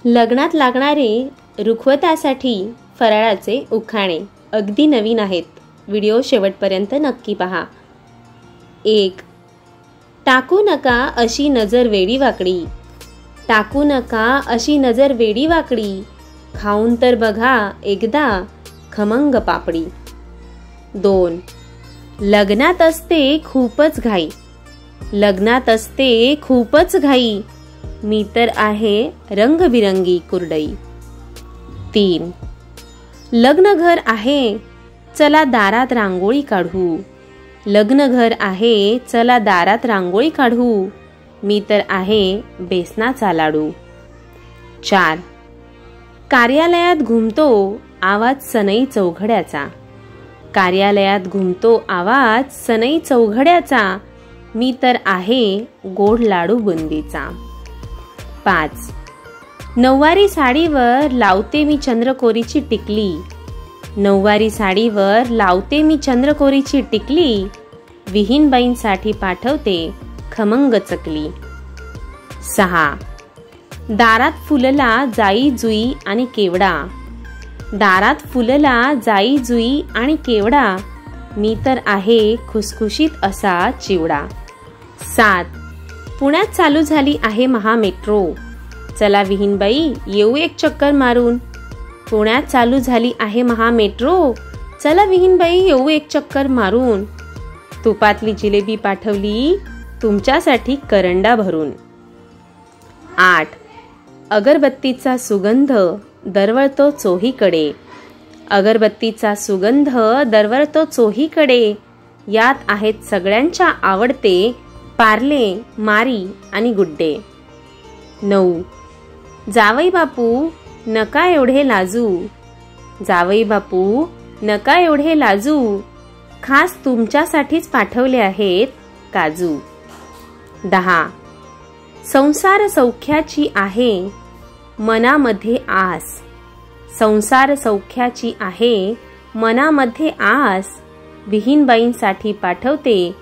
लग्नात लागणारे रुखवतासाठी फराळाचे उखाणे अगदी नवीन आहेत. व्हिडिओ शेवटपर्यंत नक्की पहा. 1. टाकू नका अशी नजर वेडी वाकडी, टाकू नका अशी नजर वेडी वाकडी, खाऊन तर बघा एकदा खमंग पापडी. 2. लग्नात असते खूपच घाई, लग्नात असते खूपच घाई, मी तर आहे रंगबिरंगी कुरडई. 3. लग्न घर आहे चला दारात रांगोळी काढू, लग्न घर आहे चला दारात रांगोळी काढू, मी तर आहे बेसनाचा लाडू. 4. कार्यालयात घुमतो आवाज सनई चौघड्याचा, कार्यालयात घुमतो आवाज सनई चौघड्याचा, मी तर आहे गोड लाडू बुंदीचा. 5. नऊवारी साडीवर लावते मी चंद्रकोरीची टिकली, नऊवारी साडीवर लावते मी चंद्रकोरीची टिकली, विहीनबाईंसाठी पाठवते खमंग चकली. 6. दारात फुलला जाई जुई आणि केवडा, दारात फुलला जाई जुई आणि केवडा, मी तर आहे खुसखुशीत असा चिवडा. 7. पुण्यात चालू झाली आहे महामेट्रो, चला विहीनबाई येऊ एक चक्कर मारून, पुण्यात चालू झाली आहे महामेट्रो, चला विहीनबाई येऊ एक चक्कर मारून, तुपातली जिलेबी पाठवली तुमच्यासाठी करंडा भरून. 8. अगरबत्तीचा सुगंध दरवळतो चोहीकडे, अगरबत्तीचा सुगंध दरवळतो चोहीकडे, यात आहेत सगळ्यांच्या आवडते पार्ले, मारी आणि गुड्डे. 9. जावई बापू नका एवढे लाजू, जावई बापू नका एवढे लाजू, खास तुमच्यासाठीच पाठवले आहेत काजू. 10. संसार सौख्याची आहे मनामध्ये आस, संसार सौख्याची आहे मनामध्ये आस, विहीनबाईंसाठी पाठवते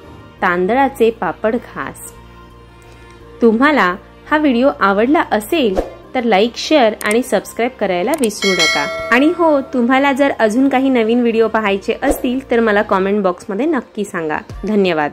तांदळाचे पापड खास. तुम्हाला हा व्हिडिओ आवडला असेल तर लाईक, शेअर आणि सबस्क्राईब करायला विसरू नका. आणि हो, तुम्हाला जर अजून काही नवीन व्हिडिओ पाहायचे असतील तर मला कॉमेंट बॉक्समध्ये नक्की सांगा. धन्यवाद.